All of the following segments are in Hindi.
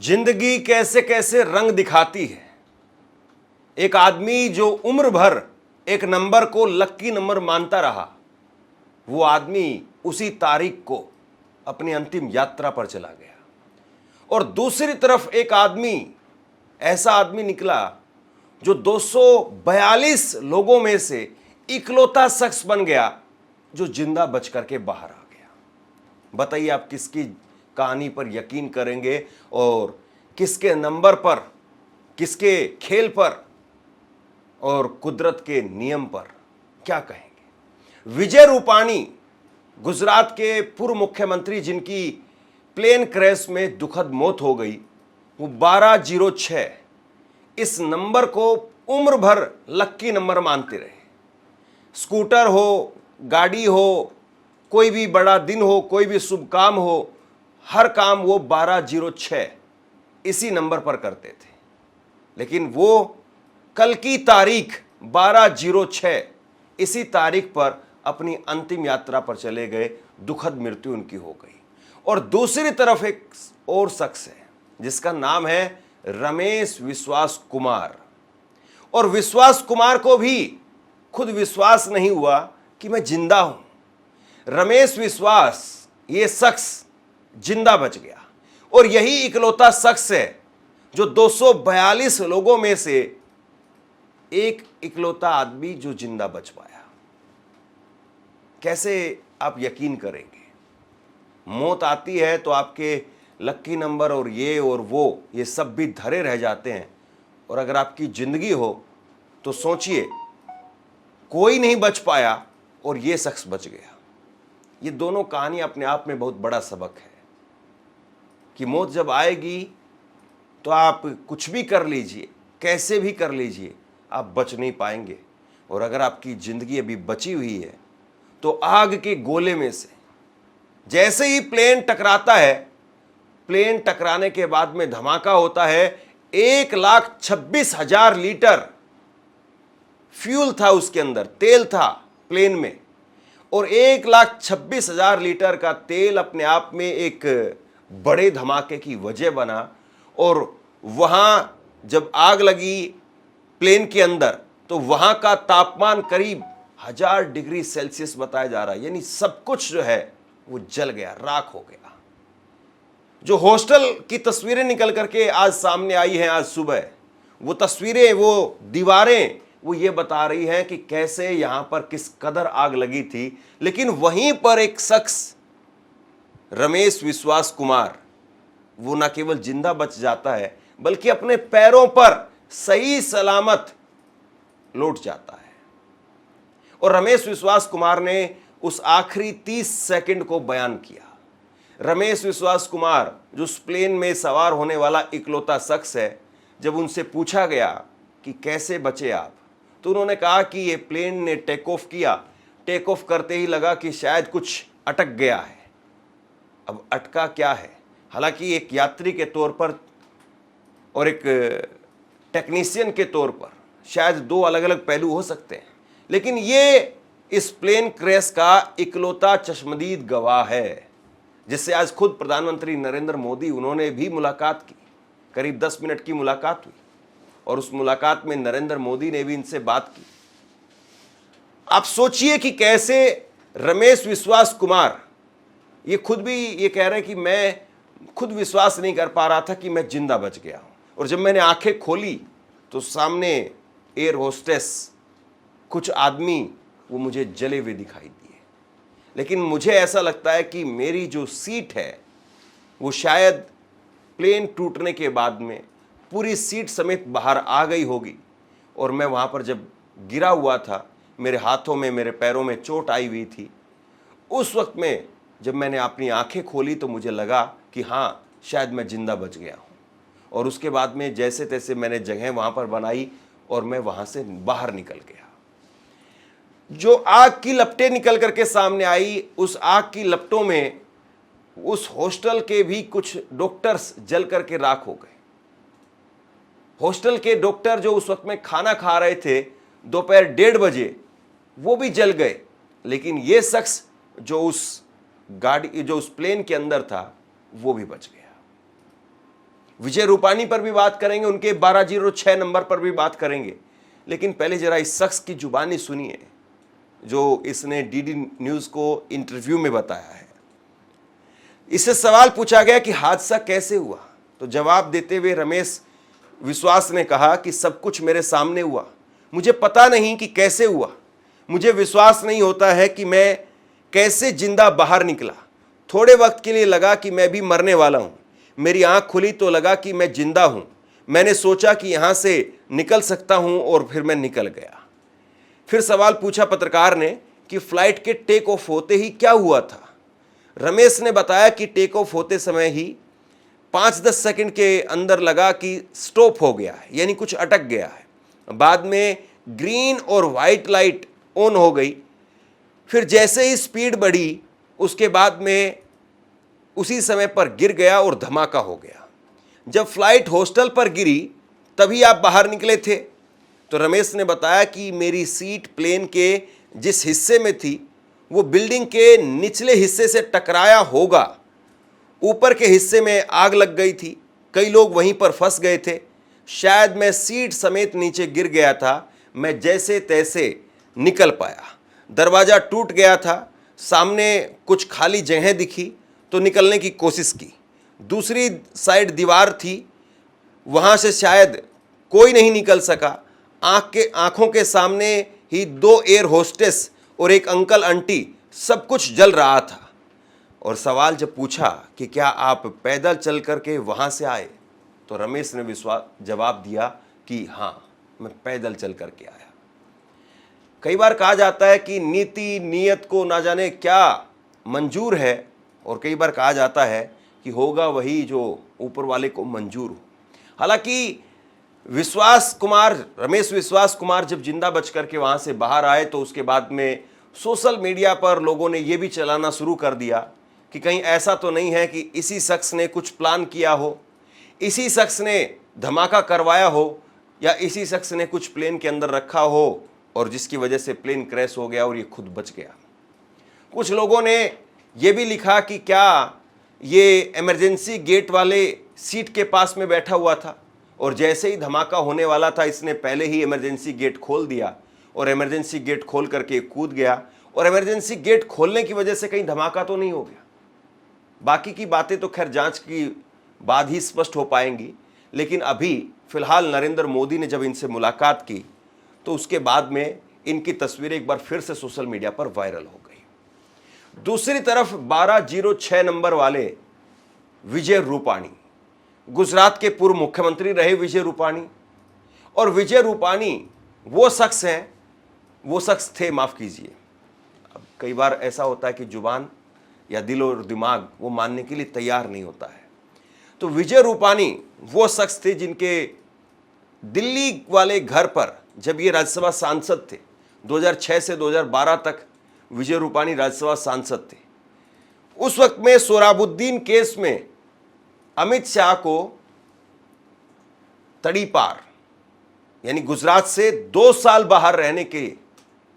जिंदगी कैसे कैसे रंग दिखाती है। एक आदमी जो उम्र भर एक नंबर को लक्की नंबर मानता रहा, वो आदमी उसी तारीख को अपनी अंतिम यात्रा पर चला गया। और दूसरी तरफ एक आदमी, ऐसा आदमी निकला जो 242 लोगों में से इकलौता शख्स बन गया जो जिंदा बच करके बाहर आ गया। बताइए आप किसकी कहानी पर यकीन करेंगे और किसके नंबर पर, किसके खेल पर और कुदरत के नियम पर क्या कहेंगे। विजय रूपाणी, गुजरात के पूर्व मुख्यमंत्री जिनकी प्लेन क्रैश में दुखद मौत हो गई, वो 1206 इस नंबर को उम्र भर लक्की नंबर मानते रहे। स्कूटर हो, गाड़ी हो, कोई भी बड़ा दिन हो, कोई भी शुभ काम हो, हर काम वो 1206 इसी नंबर पर करते थे। लेकिन वो कल की तारीख 1206 इसी तारीख पर अपनी अंतिम यात्रा पर चले गए। दुखद मृत्यु उनकी हो गई। और दूसरी तरफ एक और शख्स है जिसका नाम है रमेश विश्वास कुमार। और विश्वास कुमार को भी खुद विश्वास नहीं हुआ कि मैं जिंदा हूं। रमेश विश्वास, ये शख्स जिंदा बच गया और यही इकलौता शख्स है जो 242 लोगों में से एक इकलौता आदमी जो जिंदा बच पाया। कैसे आप यकीन करेंगे? मौत आती है तो आपके लक्की नंबर और वो ये सब भी धरे रह जाते हैं। और अगर आपकी जिंदगी हो तो सोचिए, कोई नहीं बच पाया और ये शख्स बच गया। ये दोनों कहानी अपने आप में बहुत बड़ा सबक है कि मौत जब आएगी तो आप कुछ भी कर लीजिए, कैसे भी कर लीजिए, आप बच नहीं पाएंगे। और अगर आपकी जिंदगी अभी बची हुई है तो आग के गोले में से जैसे ही प्लेन टकराता है, प्लेन टकराने के बाद में धमाका होता है। 1,26,000 लीटर फ्यूल था उसके अंदर, तेल था प्लेन में। और 1,26,000 लीटर का तेल अपने आप में एक बड़े धमाके की वजह बना। और वहां जब आग लगी प्लेन के अंदर तो वहां का तापमान करीब 1000 डिग्री सेल्सियस बताया जा रहा है। यानी सब कुछ जो है वो जल गया, राख हो गया। जो हॉस्टल की तस्वीरें निकल करके आज सामने आई हैं, आज सुबह वो तस्वीरें, वो दीवारें, वो ये बता रही हैं कि कैसे यहां पर किस कदर आग लगी थी। लेकिन वहीं पर एक शख्स रमेश विश्वास कुमार, वो न केवल जिंदा बच जाता है बल्कि अपने पैरों पर सही सलामत लौट जाता है। और रमेश विश्वास कुमार ने उस आखिरी 30 सेकंड को बयान किया। रमेश विश्वास कुमार जो उस प्लेन में सवार होने वाला इकलौता शख्स है, जब उनसे पूछा गया कि कैसे बचे आप, तो उन्होंने कहा कि ये प्लेन ने टेक ऑफ किया, टेक ऑफ करते ही लगा कि शायद कुछ अटक गया है। अब अटका क्या है? हालांकि एक यात्री के तौर पर और एक टेक्नीशियन के तौर पर शायद दो अलग अलग पहलू हो सकते हैं, लेकिन ये इस प्लेन क्रैश का इकलौता चश्मदीद गवाह है, जिससे आज खुद प्रधानमंत्री नरेंद्र मोदी, उन्होंने भी मुलाकात की। करीब 10 मिनट की मुलाकात हुई और उस मुलाकात में नरेंद्र मोदी ने भी इनसे बात की। आप सोचिए कि कैसे रमेश विश्वास कुमार, ये खुद भी ये कह रहे हैं कि मैं खुद विश्वास नहीं कर पा रहा था कि मैं जिंदा बच गया हूं। और जब मैंने आंखें खोली तो सामने एयर होस्टेस, कुछ आदमी वो मुझे जले हुए दिखाई दिए। लेकिन मुझे ऐसा लगता है कि मेरी जो सीट है वो शायद प्लेन टूटने के बाद में पूरी सीट समेत बाहर आ गई होगी। और मैं वहाँ पर जब गिरा हुआ था, मेरे हाथों में, मेरे पैरों में चोट आई हुई थी। उस वक्त में जब मैंने अपनी आंखें खोली तो मुझे लगा कि हाँ, शायद मैं जिंदा बच गया हूँ। और उसके बाद में जैसे तैसे मैंने जगह वहाँ पर बनाई और मैं वहाँ से बाहर निकल गया। जो आग की लपटें निकल करके सामने आई, उस आग की लपटों में उस हॉस्टल के भी कुछ डॉक्टर्स जल करके राख हो गए। हॉस्टल के डॉक्टर जो उस वक्त में खाना खा रहे थे दोपहर 1:30 बजे, वो भी जल गए। लेकिन ये शख्स जो उस प्लेन के अंदर था वो भी बच गया। विजय रूपाणी पर भी बात करेंगे, उनके 1206 नंबर पर भी बात करेंगे। लेकिन पहले जरा इस शख्स की जुबानी सुनिए जो इसने डीडी न्यूज को इंटरव्यू में बताया है। इससे सवाल पूछा गया कि हादसा कैसे हुआ, तो जवाब देते हुए रमेश विश्वास ने कहा कि सब कुछ मेरे सामने हुआ, मुझे पता नहीं कि कैसे हुआ, मुझे विश्वास नहीं होता है कि मैं कैसे जिंदा बाहर निकला। थोड़े वक्त के लिए लगा कि मैं भी मरने वाला हूं, मेरी आंख खुली तो लगा कि मैं जिंदा हूं। मैंने सोचा कि यहां से निकल सकता हूं और फिर मैं निकल गया। फिर सवाल पूछा पत्रकार ने कि फ्लाइट के टेक ऑफ होते ही क्या हुआ था। रमेश ने बताया कि टेक ऑफ होते समय ही 5-10 सेकंड के अंदर लगा कि स्टॉप हो गया है, यानी कुछ अटक गया है। बाद में ग्रीन और वाइट लाइट ऑन हो गई। फिर जैसे ही स्पीड बढ़ी उसके बाद में उसी समय पर गिर गया और धमाका हो गया। जब फ्लाइट हॉस्टल पर गिरी तभी आप बाहर निकले थे। तो रमेश ने बताया कि मेरी सीट प्लेन के जिस हिस्से में थी वो बिल्डिंग के निचले हिस्से से टकराया होगा। ऊपर के हिस्से में आग लग गई थी, कई लोग वहीं पर फंस गए थे। शायद मैं सीट समेत नीचे गिर गया था, मैं जैसे तैसे निकल पाया। दरवाज़ा टूट गया था, सामने कुछ खाली जगह दिखी तो निकलने की कोशिश की। दूसरी साइड दीवार थी, वहाँ से शायद कोई नहीं निकल सका। आंखों के सामने ही 2 एयर होस्टेस और एक अंकल आंटी, सब कुछ जल रहा था। और सवाल जब पूछा कि क्या आप पैदल चल करके वहाँ से आए, तो रमेश ने जवाब दिया कि हाँ, मैं पैदल चल करके आया। कई बार कहा जाता है कि नीति नियत को ना जाने क्या मंजूर है, और कई बार कहा जाता है कि होगा वही जो ऊपर वाले को मंजूर हो। हालांकि रमेश विश्वास कुमार जब जिंदा बच करके वहाँ से बाहर आए तो उसके बाद में सोशल मीडिया पर लोगों ने ये भी चलाना शुरू कर दिया कि कहीं ऐसा तो नहीं है कि इसी शख्स ने कुछ प्लान किया हो, इसी शख्स ने धमाका करवाया हो, या इसी शख्स ने कुछ प्लेन के अंदर रखा हो और जिसकी वजह से प्लेन क्रैश हो गया और ये खुद बच गया। कुछ लोगों ने ये भी लिखा कि क्या ये इमरजेंसी गेट वाले सीट के पास में बैठा हुआ था और जैसे ही धमाका होने वाला था इसने पहले ही इमरजेंसी गेट खोल दिया और इमरजेंसी गेट खोल करके कूद गया, और इमरजेंसी गेट खोलने की वजह से कहीं धमाका तो नहीं हो गया। बाकी की बातें तो खैर जांच की बाद ही स्पष्ट हो पाएंगी। लेकिन अभी फिलहाल नरेंद्र मोदी ने जब इनसे मुलाकात की तो उसके बाद में इनकी तस्वीरें एक बार फिर से सोशल मीडिया पर वायरल हो गई। दूसरी तरफ 1206 नंबर वाले विजय रूपाणी, गुजरात के पूर्व मुख्यमंत्री रहे विजय रूपाणी, और विजय रूपाणी वो शख्स थे, माफ कीजिए, अब कई बार ऐसा होता है कि जुबान या दिल और दिमाग वो मानने के लिए तैयार नहीं होता है। तो विजय रूपाणी वो शख्स थे जिनके दिल्ली वाले घर पर जब ये राज्यसभा सांसद थे, 2006 से 2012 तक विजय रूपाणी राज्यसभा सांसद थे। उस वक्त में सोहराबुद्दीन केस में अमित शाह को तड़ीपार यानी गुजरात से 2 साल बाहर रहने के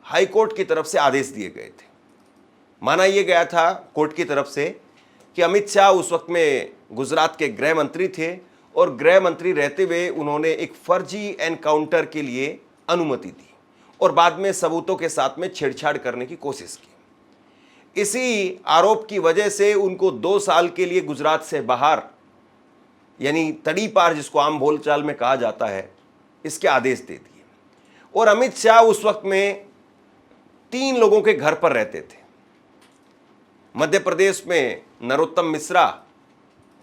हाई कोर्ट की तरफ से आदेश दिए गए थे। माना यह गया था कोर्ट की तरफ से कि अमित शाह उस वक्त में गुजरात के गृह मंत्री थे और गृह मंत्री रहते हुए उन्होंने एक फर्जी एनकाउंटर के लिए अनुमति दी और बाद में सबूतों के साथ में छेड़छाड़ करने की कोशिश की। इसी आरोप की वजह से उनको 2 साल के लिए गुजरात से बाहर यानी तड़ीपार, जिसको आम बोलचाल में कहा जाता है, इसके आदेश दे दिए। और अमित शाह उस वक्त में 3 लोगों के घर पर रहते थे। मध्य प्रदेश में नरोत्तम मिश्रा,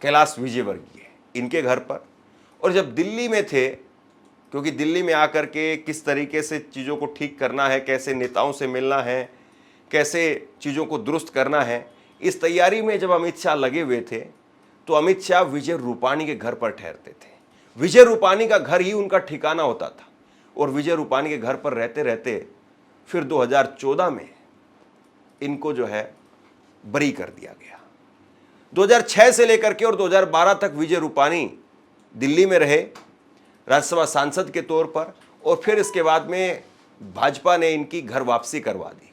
कैलाश विजयवर्गीय, इनके घर पर। और जब दिल्ली में थे, क्योंकि दिल्ली में आकर के किस तरीके से चीज़ों को ठीक करना है, कैसे नेताओं से मिलना है, कैसे चीज़ों को दुरुस्त करना है, इस तैयारी में जब अमित शाह लगे हुए थे तो अमित शाह विजय रूपाणी के घर पर ठहरते थे। विजय रूपाणी का घर ही उनका ठिकाना होता था और विजय रूपाणी के घर पर रहते रहते फिर 2014 में इनको जो है बरी कर दिया गया। 2006 से लेकर के और 2012 तक विजय रूपाणी दिल्ली में रहे राज्यसभा सांसद के तौर पर, और फिर इसके बाद में भाजपा ने इनकी घर वापसी करवा दी।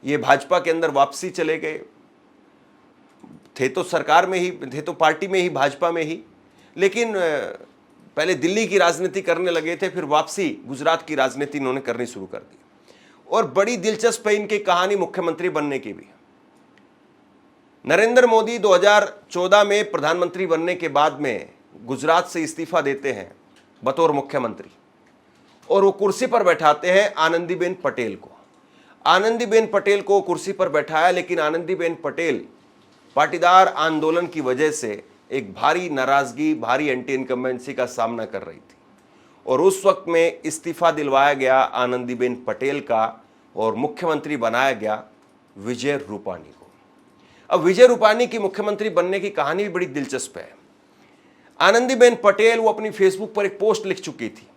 ये भाजपा के अंदर वापसी चले गए, थे तो सरकार में ही, थे तो पार्टी में ही, भाजपा में ही, लेकिन पहले दिल्ली की राजनीति करने लगे थे, फिर वापसी गुजरात की राजनीति इन्होंने करनी शुरू कर दी। और बड़ी दिलचस्प है इनकी कहानी मुख्यमंत्री बनने की भी। नरेंद्र मोदी 2014 में प्रधानमंत्री बनने के बाद में गुजरात से इस्तीफा देते हैं बतौर मुख्यमंत्री, और वो कुर्सी पर बैठाते हैं आनंदीबेन पटेल को। आनंदीबेन पटेल को कुर्सी पर बैठाया, लेकिन आनंदीबेन पटेल पाटीदार आंदोलन की वजह से एक भारी नाराजगी, भारी एंटी इनकम्बेंसी का सामना कर रही थी, और उस वक्त में इस्तीफा दिलवाया गया आनंदीबेन पटेल का और मुख्यमंत्री बनाया गया विजय रूपाणी को। अब विजय रूपाणी की मुख्यमंत्री बनने की कहानी भी बड़ी दिलचस्प है। आनंदीबेन पटेल वो अपनी फेसबुक पर एक पोस्ट लिख चुकी थी,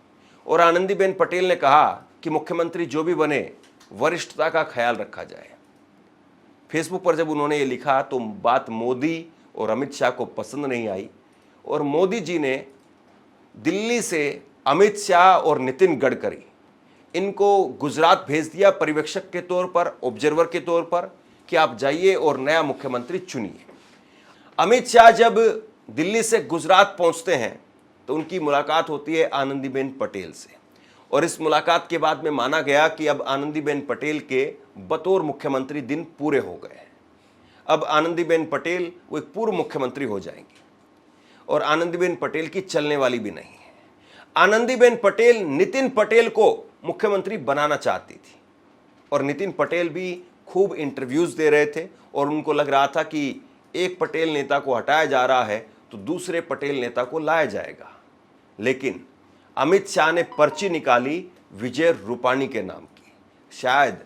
और आनंदीबेन पटेल ने कहा कि मुख्यमंत्री जो भी बने वरिष्ठता का ख्याल रखा जाए। फेसबुक पर जब उन्होंने ये लिखा तो बात मोदी और अमित शाह को पसंद नहीं आई, और मोदी जी ने दिल्ली से अमित शाह और नितिन गडकरी इनको गुजरात भेज दिया पर्यवेक्षक के तौर पर, ऑब्जर्वर के तौर पर, कि आप जाइए और नया मुख्यमंत्री चुनिए। अमित शाह जब दिल्ली से गुजरात पहुंचते हैं तो उनकी मुलाकात होती है आनंदीबेन पटेल से, और इस मुलाकात के बाद में माना गया कि अब आनंदीबेन पटेल के बतौर मुख्यमंत्री दिन पूरे हो गए हैं। अब आनंदीबेन पटेल वो एक पूर्व मुख्यमंत्री हो जाएंगी, और आनंदीबेन पटेल की चलने वाली भी नहीं है। आनंदीबेन पटेल नितिन पटेल को मुख्यमंत्री बनाना चाहती थी, और नितिन पटेल भी खूब इंटरव्यूज दे रहे थे, और उनको लग रहा था कि एक पटेल नेता को हटाया जा रहा है तो दूसरे पटेल नेता को लाया जाएगा। लेकिन अमित शाह ने पर्ची निकाली विजय रूपाणी के नाम की। शायद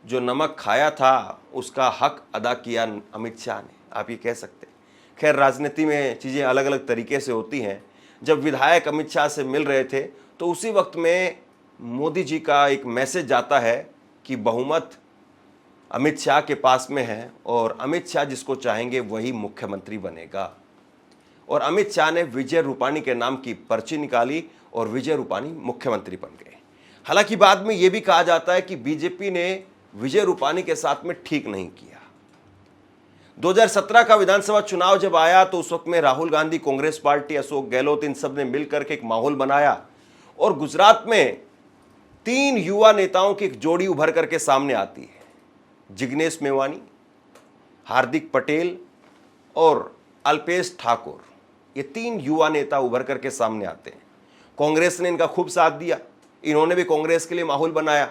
जो नमक खाया था उसका हक अदा किया अमित शाह ने, आप ये कह सकते हैं। खैर, राजनीति में चीज़ें अलग अलग तरीके से होती हैं। जब विधायक अमित शाह से मिल रहे थे तो उसी वक्त में मोदी जी का एक मैसेज जाता है कि बहुमत अमित शाह के पास में है, और अमित शाह जिसको चाहेंगे वही मुख्यमंत्री बनेगा। और अमित शाह ने विजय रूपाणी के नाम की पर्ची निकाली और विजय रूपाणी मुख्यमंत्री बन गए। हालांकि बाद में यह भी कहा जाता है कि बीजेपी ने विजय रूपाणी के साथ में ठीक नहीं किया। 2017 का विधानसभा चुनाव जब आया तो उस वक्त में राहुल गांधी, कांग्रेस पार्टी, अशोक गहलोत, इन सब ने मिलकर के एक माहौल बनाया, और गुजरात में 3 युवा नेताओं की एक जोड़ी उभर करके सामने आती है। जिग्नेश मेवानी, हार्दिक पटेल और अल्पेश ठाकुर, ये 3 युवा नेता उभर करके सामने आते हैं। कांग्रेस ने इनका खूब साथ दिया, इन्होंने भी कांग्रेस के लिए माहौल बनाया,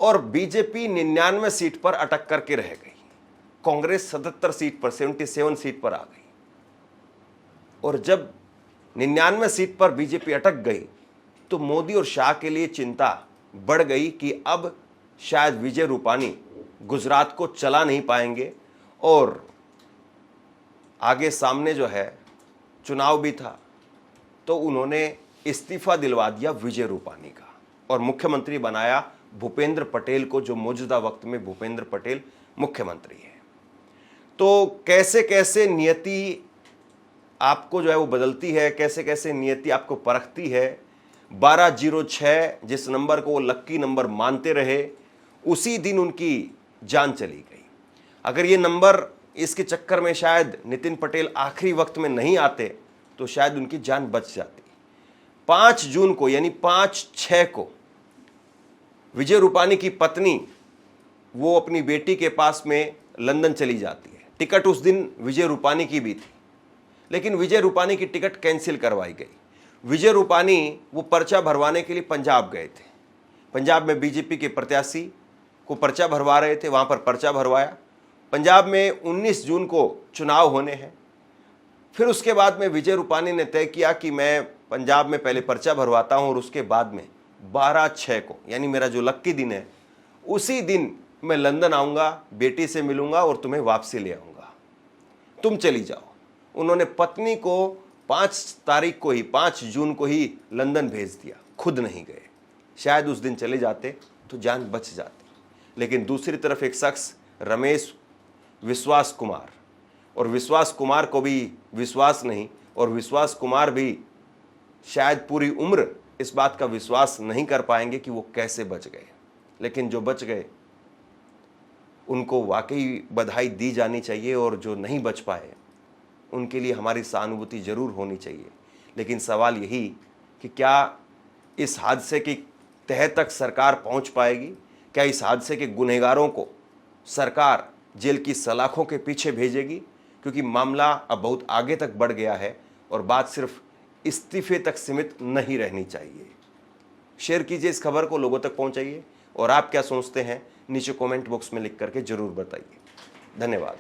और बीजेपी 99 सीट पर अटक करके रह गई। कांग्रेस 77 सीट पर, 77 सीट पर आ गई। और जब 99 सीट पर बीजेपी अटक गई तो मोदी और शाह के लिए चिंता बढ़ गई कि अब शायद विजय रूपाणी गुजरात को चला नहीं पाएंगे, और आगे सामने जो है चुनाव भी था, तो उन्होंने इस्तीफा दिलवा दिया विजय रूपाणी का और मुख्यमंत्री बनाया भूपेंद्र पटेल को, जो मौजूदा वक्त में भूपेंद्र पटेल मुख्यमंत्री है। तो कैसे कैसे नियति आपको जो है वो बदलती है, कैसे कैसे नियति आपको परखती है। 1206 जिस नंबर को वो लक्की नंबर मानते रहे, उसी दिन उनकी जान चली गई। अगर ये नंबर, इसके चक्कर में शायद नितिन पटेल आखिरी वक्त में नहीं आते तो शायद उनकी जान बच जाती। 5 जून को यानी 5/6 को विजय रूपाणी की पत्नी वो अपनी बेटी के पास में लंदन चली जाती है। टिकट उस दिन विजय रूपाणी की भी थी, लेकिन विजय रूपाणी की टिकट कैंसिल करवाई गई। विजय रूपाणी वो पर्चा भरवाने के लिए पंजाब गए थे। पंजाब में बीजेपी के प्रत्याशी को पर्चा भरवा रहे थे, वहाँ पर पर्चा भरवाया। पंजाब में 19 जून को चुनाव होने हैं। फिर उसके बाद में विजय रूपाणी ने तय किया कि मैं पंजाब में पहले पर्चा भरवाता हूँ, और उसके बाद में 12/6 को यानी मेरा जो लक्की दिन है उसी दिन मैं लंदन आऊँगा, बेटी से मिलूँगा और तुम्हें वापसी ले आऊँगा, तुम चली जाओ। उन्होंने पत्नी को 5 तारीख को ही, 5 जून को ही लंदन भेज दिया, खुद नहीं गए। शायद उस दिन चले जाते तो जान बच जाती। लेकिन दूसरी तरफ एक शख्स रमेश विश्वास कुमार, और विश्वास कुमार को भी विश्वास नहीं, और विश्वास कुमार भी शायद पूरी उम्र इस बात का विश्वास नहीं कर पाएंगे कि वो कैसे बच गए। लेकिन जो बच गए उनको वाकई बधाई दी जानी चाहिए, और जो नहीं बच पाए उनके लिए हमारी सहानुभूति जरूर होनी चाहिए। लेकिन सवाल यही कि क्या इस हादसे की तह तक सरकार पहुंच पाएगी? क्या इस हादसे के गुनहगारों को सरकार जेल की सलाखों के पीछे भेजेगी? क्योंकि मामला अब बहुत आगे तक बढ़ गया है और बात सिर्फ इस्तीफे तक सीमित नहीं रहनी चाहिए। शेयर कीजिए इस खबर को, लोगों तक पहुंचाइए और आप क्या सोचते हैं नीचे कमेंट बॉक्स में लिख करके जरूर बताइए। धन्यवाद।